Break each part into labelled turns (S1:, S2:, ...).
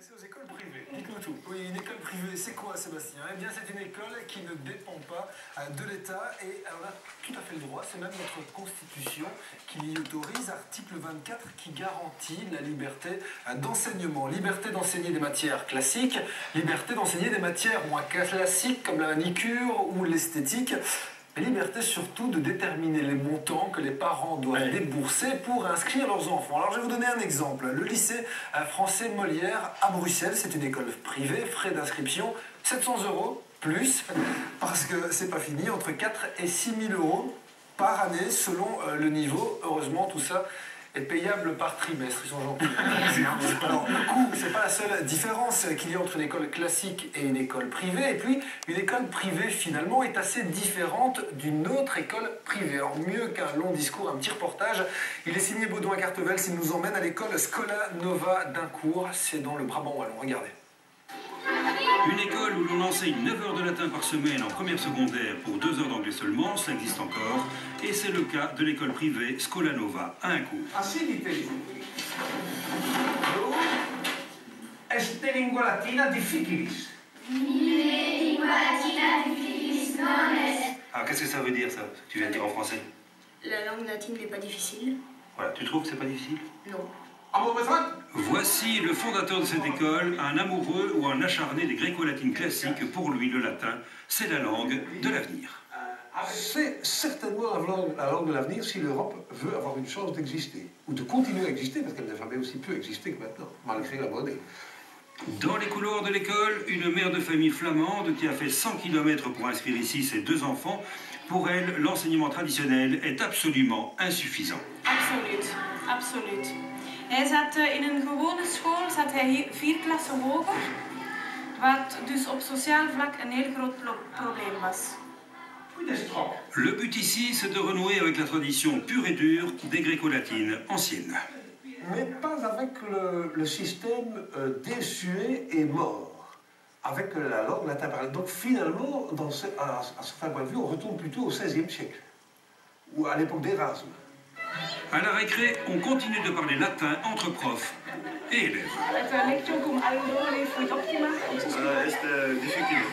S1: s'intéresser aux écoles privées. Dites-nous tout. Oui, une école privée, c'est quoi, Sébastien? Eh bien, c'est une école qui ne dépend pas de l'État et on a tout à fait le droit, c'est même notre Constitution qui l'y autorise, article 24, qui garantit la liberté d'enseignement. Liberté d'enseigner des matières classiques, liberté d'enseigner des matières moins classiques comme la manicure ou l'esthétique. Liberté surtout de déterminer les montants que les parents doivent débourser pour inscrire leurs enfants. Alors je vais vous donner un exemple. Le lycée français Molière à Bruxelles, c'est une école privée, frais d'inscription 700 € plus, parce que c'est pas fini, entre 4 et 6 000 € par année selon le niveau. Heureusement tout ça est payable par trimestre, ils sont gentils. Alors le coût, c'est pas la seule différence qu'il y a entre une école classique et une école privée. Et puis, une école privée, finalement, est assez différente d'une autre école privée. Alors mieux qu'un long discours, un petit reportage. Il est signé Baudouin Cartevels, il nous emmène à l'école Scola Nova d'Incourt. C'est dans le Brabant wallon, regardez.
S2: Une école où l'on enseigne 9 heures de latin par semaine en première secondaire pour 2 heures d'anglais seulement, ça existe encore. Et c'est le cas de l'école privée Scola Nova à Incourt.
S3: Est lingua latina difficilis?
S4: Lingua latina difficilis non est.
S2: Ah, qu'est-ce que ça veut dire, ça, que tu viens de dire en français?
S4: La langue latine n'est pas difficile?
S2: Voilà, tu trouves que c'est pas difficile?
S4: Non.
S2: Voici le fondateur de cette école, un amoureux ou un acharné des gréco-latines classiques. Pour lui, le latin, c'est la langue de l'avenir.
S5: C'est certainement la langue de l'avenir si l'Europe veut avoir une chance d'exister, ou de continuer à exister, parce qu'elle n'a jamais aussi peu existé que maintenant, malgré la monnaie.
S2: Dans les couloirs de l'école, une mère de famille flamande qui a fait 100 km pour inscrire ici ses 2 enfants. Pour elle, l'enseignement traditionnel est absolument insuffisant.
S6: Absoluut, absoluut. Hij zat in een gewone school, zat hij 4 klassen hoger, wat dus op sociaal vlak een heel groot probleem was.
S2: Le but ici, c'est de renouer avec la tradition pure et dure des gréco-latines anciennes.
S5: Mais pas avec le système désuet et mort, avec la langue latine. Donc finalement, à certains points de vue, on retourne plutôt au XVIe siècle, ou à l'époque d'Erasme.
S2: À la récré, on continue de parler latin entre profs et élèves.
S7: C'était difficile.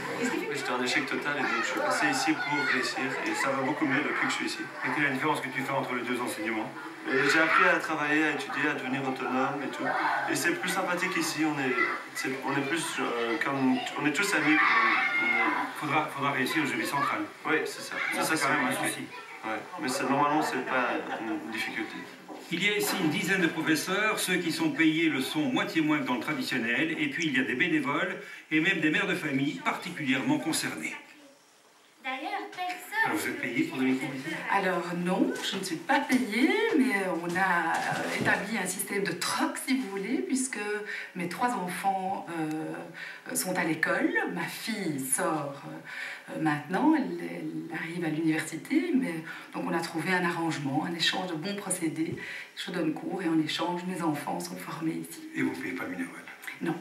S7: J'étais en échec total et donc je suis passé ici pour réussir et ça va beaucoup mieux depuis que je suis ici.
S2: Et quelle est la différence que tu fais entre les 2 enseignements?
S7: J'ai appris à travailler, à étudier, à devenir autonome et tout. Et c'est plus sympathique ici, on est plus comme... On est tous amis.
S2: Faudra réussir au jury central.
S7: Oui, c'est ça.
S2: Ça, c'est quand même un souci.
S7: Ouais. Mais normalement, c'est pas une difficulté.
S2: Il y a ici une dizaine de professeurs, ceux qui sont payés le sont moitié moins que dans le traditionnel, et puis il y a des bénévoles et même des mères de famille particulièrement concernées.
S4: D'ailleurs, personne...
S2: Alors vous êtes payé pour donner cours ici?
S8: Alors non, je ne suis pas payée, mais on a établi un système de troc, si vous voulez, puisque mes 3 enfants sont à l'école. Ma fille sort maintenant, elle arrive à l'université, mais donc on a trouvé un arrangement, un échange de bons procédés. Je donne cours et en échange, mes enfants sont formés ici.
S2: Et vous ne payez pas le Minerval?
S8: Non.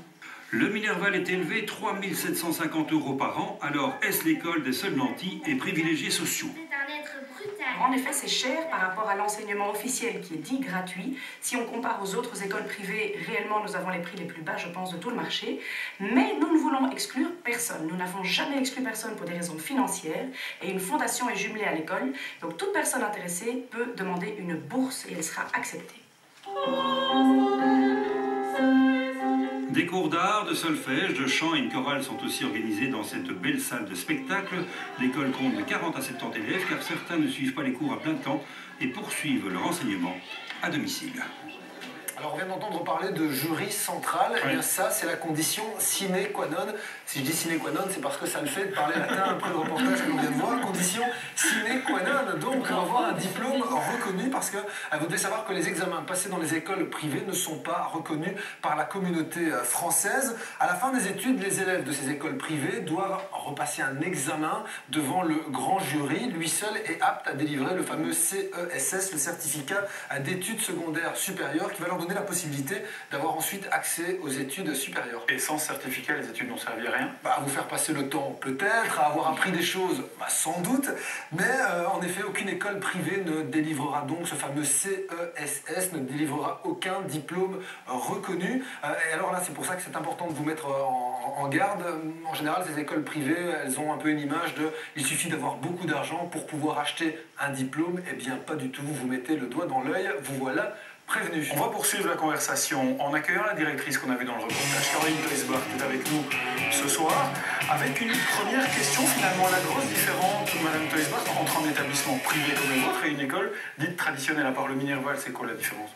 S2: Le Minerval est élevé 3 750 € par an, alors est-ce l'école des seuls nantis et privilégiés sociaux?
S4: C'est un être brutal.
S6: En effet, c'est cher par rapport à l'enseignement officiel qui est dit gratuit. Si on compare aux autres écoles privées, réellement, nous avons les prix les plus bas, je pense, de tout le marché. Mais nous ne voulons exclure personne. Nous n'avons jamais exclu personne pour des raisons financières. Et une fondation est jumelée à l'école. Donc, toute personne intéressée peut demander une bourse et elle sera acceptée.
S2: Des cours d'art, de solfège, de chant et une chorale sont aussi organisés dans cette belle salle de spectacle. L'école compte de 40 à 70 élèves car certains ne suivent pas les cours à plein temps et poursuivent leur enseignement à domicile.
S1: Alors on vient d'entendre parler de jury central, et bien ça c'est la condition sine qua non. Si je dis sine qua non, c'est parce que ça le fait de parler latin après le reportage que l'on vient de voir. Condition sine qua non, donc on va avoir un diplôme reconnu parce que vous devez savoir que les examens passés dans les écoles privées ne sont pas reconnus par la communauté française. À la fin des études, les élèves de ces écoles privées doivent repasser un examen devant le grand jury. Lui seul est apte à délivrer le fameux CESS, le certificat d'études secondaires supérieures, qui va leur donner donner la possibilité d'avoir ensuite accès aux études supérieures.
S2: Et sans certificat, les études n'ont servi à rien?
S1: À vous faire passer le temps, peut-être, à avoir appris des choses, sans doute, mais en effet, aucune école privée ne délivrera donc ce fameux CESS, ne délivrera aucun diplôme reconnu. Et alors là, c'est pour ça que c'est important de vous mettre en garde. En général, ces écoles privées, elles ont un peu une image de « il suffit d'avoir beaucoup d'argent pour pouvoir acheter un diplôme ». Eh bien, pas du tout, vous mettez le doigt dans l'œil, vous voilà prévenu.
S2: On va poursuivre la conversation en accueillant la directrice qu'on a vue dans le reportage. Caroline Toysbart est avec nous ce soir, avec une première question, finalement la grosse différence, Madame Toysbart, entre un établissement privé comme le vôtre et une école dite traditionnelle, à part le Minerval, c'est quoi la différence?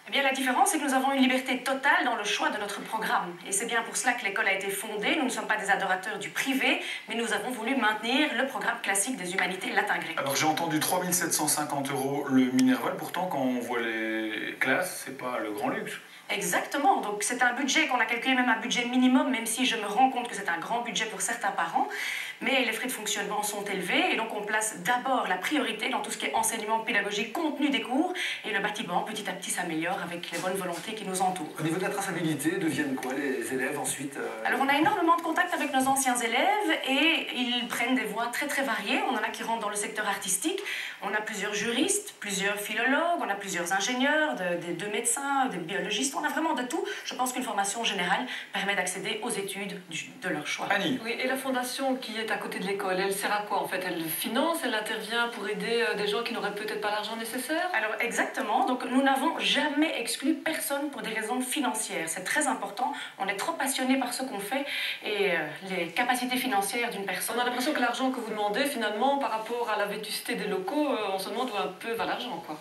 S6: Eh bien, la différence, c'est que nous avons une liberté totale dans le choix de notre programme. Et c'est bien pour cela que l'école a été fondée. Nous ne sommes pas des adorateurs du privé, mais nous avons voulu maintenir le programme classique des humanités latin-grec.
S2: Alors, j'ai entendu 3 750 € le Minerval. Pourtant, quand on voit les classes, c'est pas le grand luxe.
S6: Exactement, donc c'est un budget qu'on a calculé, même un budget minimum, même si je me rends compte que c'est un grand budget pour certains parents, mais les frais de fonctionnement sont élevés et donc on place d'abord la priorité dans tout ce qui est enseignement pédagogique, contenu des cours, et le bâtiment petit à petit s'améliore avec les bonnes volontés qui nous entourent.
S1: Au niveau de la traçabilité, deviennent quoi les élèves ensuite
S6: Alors on a énormément de contacts avec nos anciens élèves et ils prennent des voies très très variées. On en a qui rentrent dans le secteur artistique, on a plusieurs juristes, plusieurs philologues, on a plusieurs ingénieurs, deux médecins, des biologistes. On a vraiment de tout. Je pense qu'une formation générale permet d'accéder aux études de leur choix.
S2: Annie.
S9: Oui, et la fondation qui est à côté de l'école, elle sert à quoi en fait? Elle finance, elle intervient pour aider des gens qui n'auraient peut-être pas l'argent nécessaire?
S6: Alors exactement, donc nous n'avons jamais exclu personne pour des raisons financières. C'est très important, on est trop passionné par ce qu'on fait et les capacités financières d'une personne...
S9: On a l'impression que l'argent que vous demandez finalement par rapport à la vétusté des locaux, on se demande où un peu va l'argent quoi.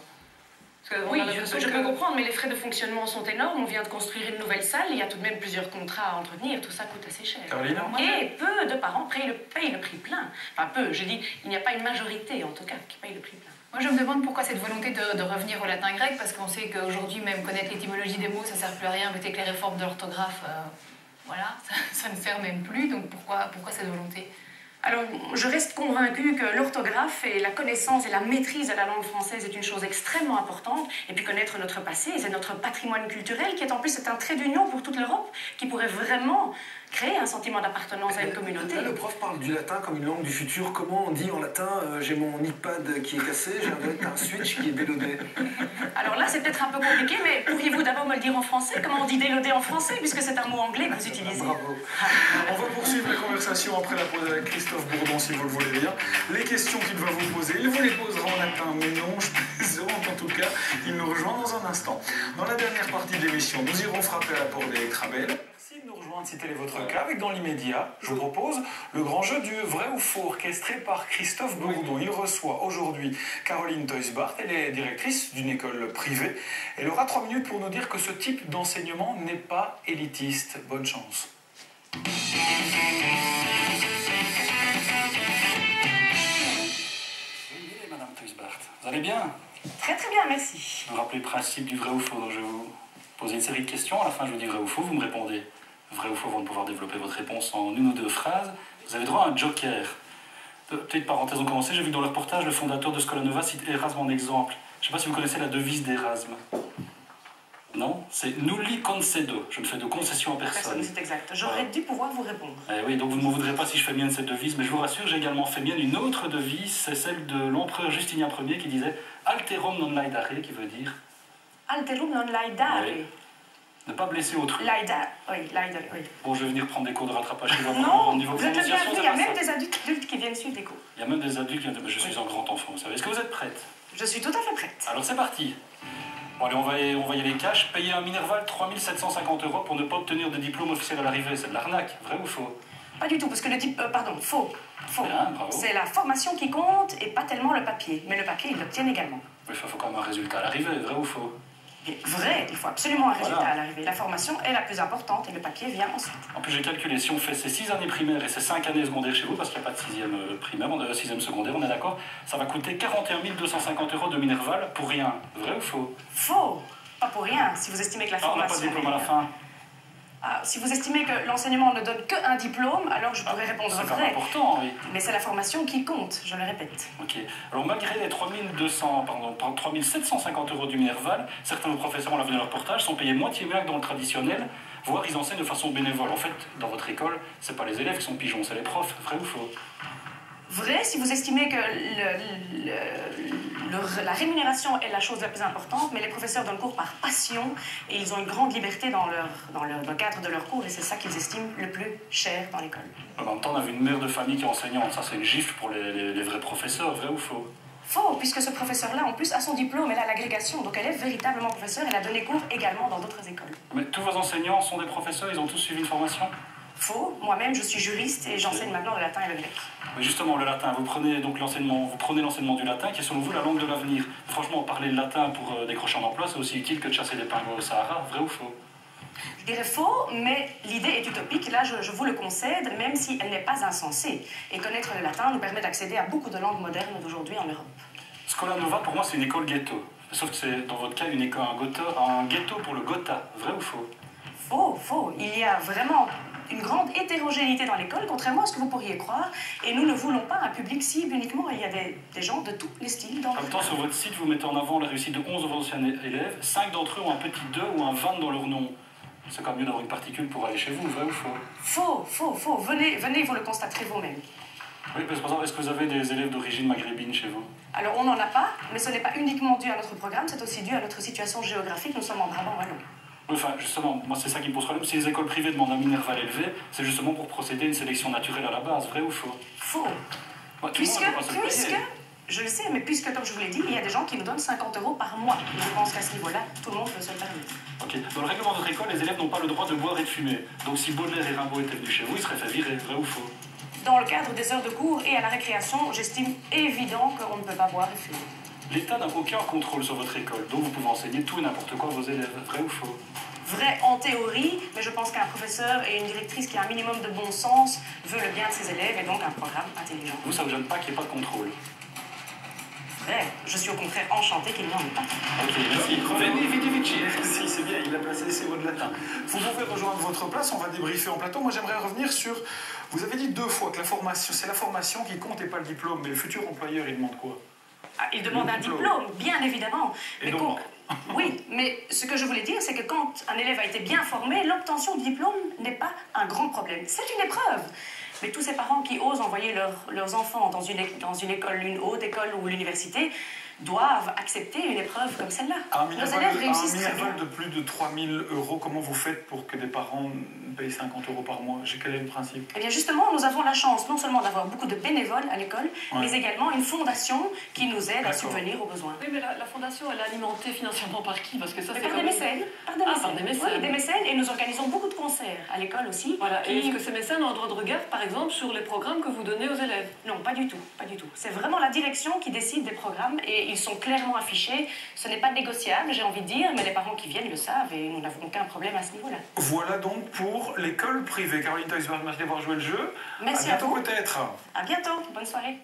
S6: Oui, je peux comprendre, mais les frais de fonctionnement sont énormes. On vient de construire une nouvelle salle, il y a tout de même plusieurs contrats à entretenir, tout ça coûte assez cher.
S2: Caroline?
S6: Et peu de parents payent le prix plein. Enfin peu, je dis, il n'y a pas une majorité en tout cas qui paye le prix plein.
S8: Moi, je me demande pourquoi cette volonté de revenir au latin grec, parce qu'on sait qu'aujourd'hui, même connaître l'étymologie des mots, ça ne sert plus à rien, avec les réformes de l'orthographe, voilà, ça ne sert même plus, donc pourquoi cette volonté?
S6: Alors, je reste convaincue que l'orthographe et la connaissance et la maîtrise de la langue française est une chose extrêmement importante. Et puis connaître notre passé, c'est notre patrimoine culturel qui est en plus un trait d'union pour toute l'Europe, qui pourrait vraiment créer un sentiment d'appartenance à une communauté.
S1: Là, le prof parle du latin comme une langue du futur. Comment on dit en latin j'ai mon iPad qui est cassé, j'ai un switch qui est déloadé?
S6: Alors là, c'est peut-être un peu compliqué, mais pourriez-vous d'abord me le dire en français? Comment on dit déloadé en français, puisque c'est un mot anglais que vous utilisez?
S1: Bravo.
S2: On va poursuivre la conversation après la pause avec Christophe Bourdon, si vous le voulez bien. Les questions qu'il va vous poser, il vous les posera en latin, mais non, je plaisante en tout cas. Il nous rejoint dans un instant. Dans la dernière partie de l'émission, nous irons frapper à la porte d'Electrabel. Merci de nous rejoindre si tel est votre cas. Avec dans l'immédiat, je vous propose le grand jeu du vrai ou faux, orchestré par Christophe Bourdon. Il reçoit aujourd'hui Caroline Toysbart. Elle est directrice d'une école privée. Elle aura 3 minutes pour nous dire que ce type d'enseignement n'est pas élitiste. Bonne chance. Madame Toysbart, vous allez bien?
S6: Très très bien, merci.
S2: Vous rappelez le principe du vrai ou faux, donc je vais vous poser une série de questions. À la fin, je vous dis vrai ou faux. Vous me répondez vrai ou faux avant de pouvoir développer votre réponse en 1 ou 2 phrases. Vous avez droit à un joker. Petite parenthèse, on commençait. J'ai vu que dans le reportage, le fondateur de Scola Nova cite Erasme en exemple. Je ne sais pas si vous connaissez la devise d'Erasme. Non? C'est nulli concedo. Je ne fais de concession à personne.
S6: C'est exact. J'aurais dû pouvoir vous répondre.
S2: Eh oui, donc vous ne me voudrez pas si je fais mienne cette devise, mais je vous rassure, j'ai également fait mienne une autre devise, c'est celle de l'empereur Justinien Ier qui disait Alterum non laedare, qui veut dire
S6: Alterum non laedare.
S2: Oui. Ne pas blesser autrui.
S6: Laedare, oui, laedare, oui.
S2: Bon, je vais venir prendre des cours de rattrapage chez vous.
S6: Non,
S2: au niveau
S6: vous êtes le
S2: prononciation,
S6: bienvenu, il y a même des adultes qui viennent suivre des cours.
S2: Il y a même des adultes qui viennent... Mais je suis un grand enfant, vous savez. Est-ce que vous êtes prête?
S6: Je suis tout à fait prête.
S2: Alors c'est parti. Bon, allez, on va y aller cash. Payer un Minerval 3 750 € pour ne pas obtenir de diplôme officiel à l'arrivée, c'est de l'arnaque, vrai ou faux?
S6: Pas du tout, parce que le type... pardon, faux. Faux.
S2: Bien, bravo.
S6: C'est la formation qui compte et pas tellement le papier. Mais le papier, ils l'obtiennent également.
S2: Mais il faut quand même un résultat à l'arrivée, vrai ou faux?
S6: Vrai, il faut absolument un résultat à l'arrivée. La formation est la plus importante et le papier vient ensuite.
S2: En plus, j'ai calculé, si on fait ces 6 années primaires et ces 5 années secondaires chez vous, parce qu'il n'y a pas de 6e primaire, 6e secondaire, on est d'accord, ça va coûter 41 250 € de Minerval pour rien. Vrai ou faux?
S6: Faux. Pas pour rien, si vous estimez que la
S2: on n'a
S6: formation...
S2: pas de diplôme à la fin.
S6: Si vous estimez que l'enseignement ne donne qu'un diplôme, alors je pourrais répondre
S10: C'est quand
S6: vrai.
S10: même important, oui.
S6: Mais c'est la formation qui compte, je le répète.
S10: Ok. Alors malgré les 3750 € du Minerval, certains professeurs, on l'a vu dans leur reportage, sont payés moitié moins que dans le traditionnel, voire ils enseignent de façon bénévole. En fait, dans votre école, c'est pas les élèves qui sont pigeons, c'est les profs. Vrai ou faux?
S6: Vrai, si vous estimez que la rémunération est la chose la plus importante, mais les professeurs donnent cours par passion et ils ont une grande liberté dans le cadre de leurs cours et c'est ça qu'ils estiment le plus cher dans l'école.
S10: En même temps, on avait une mère de famille qui est enseignante. Ça, c'est une gifle pour les vrais professeurs. Vrai ou faux?
S6: Faux, puisque ce professeur-là, en plus, a son diplôme, elle a l'agrégation, donc elle est véritablement professeure, elle a donné cours également dans d'autres écoles.
S10: Mais tous vos enseignants sont des professeurs, ils ont tous suivi une formation?
S6: Faux, moi-même, je suis juriste et j'enseigne maintenant le latin et le grec.
S10: Mais justement, le latin, vous prenez l'enseignement du latin, qui est selon vous la langue de l'avenir. Franchement, parler le latin pour décrocher un emploi, c'est aussi utile que de chasser des pingouins au Sahara. Vrai ou faux?
S6: Je dirais faux, mais l'idée est utopique. Là, je vous le concède, même si elle n'est pas insensée. Et connaître le latin nous permet d'accéder à beaucoup de langues modernes d'aujourd'hui en Europe.
S10: Scola Nova, pour moi, c'est une école ghetto. Sauf que c'est, dans votre cas, une école, un ghetto pour le Gotha. Vrai ou faux?
S6: Faux, faux. Il y a vraiment une grande hétérogénéité dans l'école, contrairement à ce que vous pourriez croire. Et nous ne voulons pas un public cible uniquement. Il y a des gens de tous les styles dans
S10: En même temps, sur votre site, vous mettez en avant la réussite de 11 de vos anciens élèves. 5 d'entre eux ont un petit 2 ou un 20 dans leur nom. C'est quand même mieux d'avoir une particule pour aller chez vous, vrai ou faux?
S6: Faux, faux, faux. Venez, vous le constaterez vous-même.
S10: Oui, parce que par exemple, est-ce que vous avez des élèves d'origine maghrébine chez vous?
S6: Alors, on n'en a pas, mais ce n'est pas uniquement dû à notre programme, c'est aussi dû à notre situation géographique. Nous sommes en Brabant wallon.
S10: Enfin, justement, moi c'est ça qui me pose problème. Si les écoles privées demandent un Minerval élevé, c'est justement pour procéder à une sélection naturelle à la base, vrai ou faux?
S6: Faux.
S10: Bah,
S6: Puisque, je le sais, mais puisque, comme je vous l'ai dit, il y a des gens qui nous donnent 50 € par mois. Je pense qu'à ce niveau-là, tout le monde peut se le permettre.
S10: Ok. Dans le règlement de votre école, les élèves n'ont pas le droit de boire et de fumer. Donc si Baudelaire et Rimbaud étaient venus chez vous, ils seraient fait virer, vrai ou faux?
S6: Dans le cadre des heures de cours et à la récréation, j'estime évident qu'on ne peut pas boire et fumer.
S10: L'État n'a aucun contrôle sur votre école, donc vous pouvez enseigner tout et n'importe quoi à vos élèves, vrai ou faux?
S6: Vrai en théorie, mais je pense qu'un professeur et une directrice qui a un minimum de bon sens veut le bien de ses élèves et donc un programme intelligent.
S10: Vous, ça ne vous gêne pas qu'il n'y ait pas de contrôle?
S6: Vrai, je suis au contraire enchantée qu'il n'y en ait pas.
S10: Ok, merci.
S1: Revenez Vidivici, si c'est bien, il a placé ses mots de latin. Vous pouvez rejoindre votre place, on va débriefer en plateau. Moi j'aimerais revenir sur, vous avez dit 2 fois que la formation, c'est la formation qui compte et pas le diplôme, mais le futur employeur il demande quoi?
S6: Il demande un diplôme, bien évidemment.
S1: Et donc,
S6: oui, mais ce que je voulais dire, c'est que quand un élève a été bien formé, l'obtention du diplôme n'est pas un grand problème. C'est une épreuve. Mais tous ces parents qui osent envoyer leurs enfants dans une école, une haute école ou l'université, doivent accepter une épreuve comme celle-là. Nos élèves réussissent très bien.
S1: Un Minerval de plus de 3000 €, comment vous faites pour que des parents payent 50 € par mois? Quel est le principe?
S6: Eh bien justement, nous avons la chance non seulement d'avoir beaucoup de bénévoles à l'école, mais également une fondation qui nous aide à subvenir aux besoins.
S9: Oui, mais la fondation, elle est alimentée financièrement par qui? Parce que ça, c'est
S6: par des mécènes. Par des mécènes. Oui, des mécènes, et nous organisons beaucoup de concerts à l'école aussi.
S9: Voilà, et est-ce que ces mécènes ont un droit de regard, par exemple, sur les programmes que vous donnez aux élèves?
S6: Non, pas du tout, pas du tout. C'est vraiment la direction qui décide des programmes et ils sont clairement affichés. Ce n'est pas négociable, j'ai envie de dire, mais les parents qui viennent le savent et nous n'avons aucun problème à ce niveau-là.
S1: Voilà donc pour l'école privée. Caroline Theusberg, merci d'avoir joué le jeu.
S6: Merci
S1: à bientôt
S6: à vous.
S1: peut-être.
S6: À bientôt, bonne soirée.